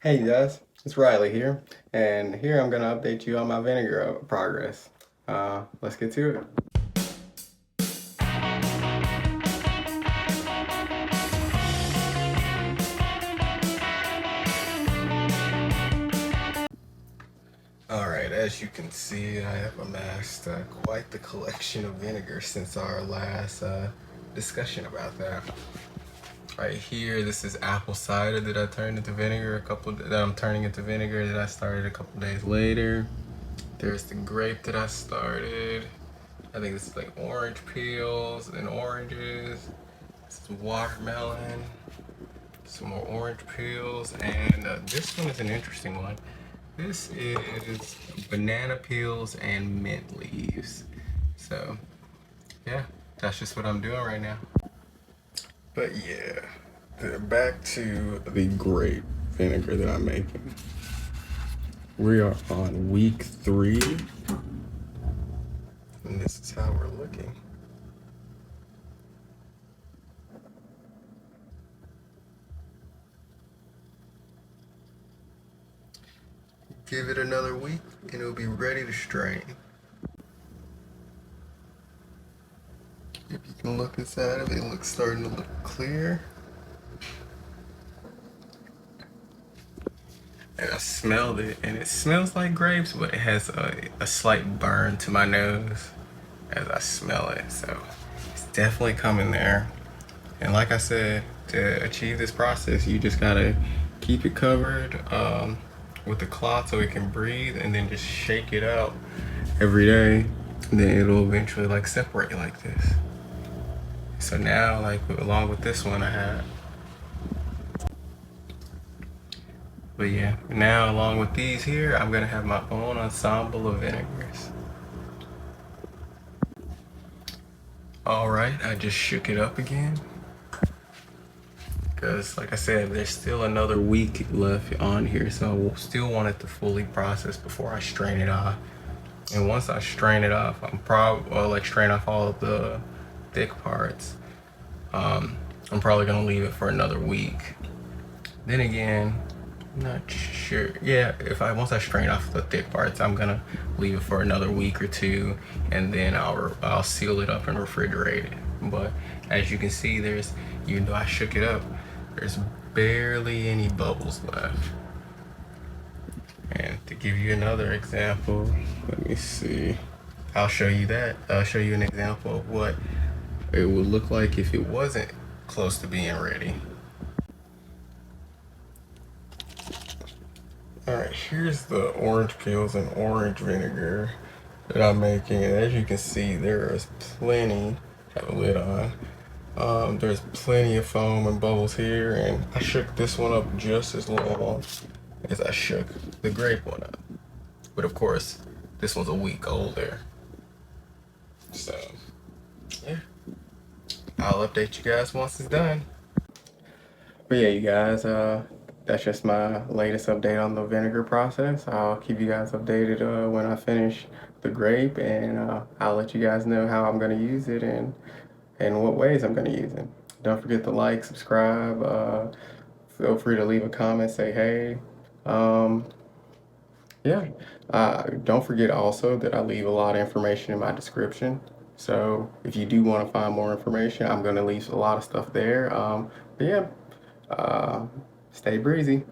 Hey guys, it's Riley here, and here I'm going to update you on my vinegar progress. Let's get to it. Alright, as you can see, I have amassed quite the collection of vinegar since our last discussion about that. Right here, this is apple cider that I turned into vinegar that I'm turning into vinegar that I started a couple days later. There's the grape that I started. I think this is like orange peels and oranges. This is watermelon, some more orange peels, and this one is an interesting one. This is banana peels and mint leaves. So, yeah, that's just what I'm doing right now. But yeah, back to the grape vinegar that I'm making. We are on week 3, and this is how we're looking. Give it another week, and it'll be ready to strain. If you can look inside of it, it looks starting to look clear. And I smelled it, and it smells like grapes, but it has a slight burn to my nose as I smell it. So it's definitely coming there. And like I said, to achieve this process, you just gotta keep it covered with a cloth so it can breathe, and then just shake it out every day. And then it'll eventually like separate like this. So now, like along with this one I had. But yeah, now along with these here, I'm gonna have my own ensemble of vinegars. All right, I just shook it up again. Because like I said, there's still another week left on here, so I will still want it to fully process before I strain it off. And once I strain it off, I'm probably like strain off all of the thick parts. I'm probably gonna leave it for another week. Then again, not sure. Yeah, if I once I strain off the thick parts, I'm gonna leave it for another week or two, and then I'll seal it up and refrigerate it. But as you can see, even though I shook it up, there's barely any bubbles left. And to give you another example, let me see. I'll show you that. I'll show you an example of what it would look like if it wasn't close to being ready. Alright, here's the orange peels and orange vinegar that I'm making. And as you can see, there is plenty, have a lid on. There's plenty of foam and bubbles here, and I shook this one up just as long as I shook the grape one up. But of course, this one's a week older. So, yeah. I'll update you guys once it's done. But yeah, you guys, that's just my latest update on the vinegar process. I'll keep you guys updated when I finish the grape, and I'll let you guys know how I'm going to use it and what ways I'm going to use it. Don't forget to like, subscribe, feel free to leave a comment, say hey. Yeah, don't forget also that I leave a lot of information in my description. So if you do want to find more information, I'm going to leave a lot of stuff there. But yeah, stay breezy.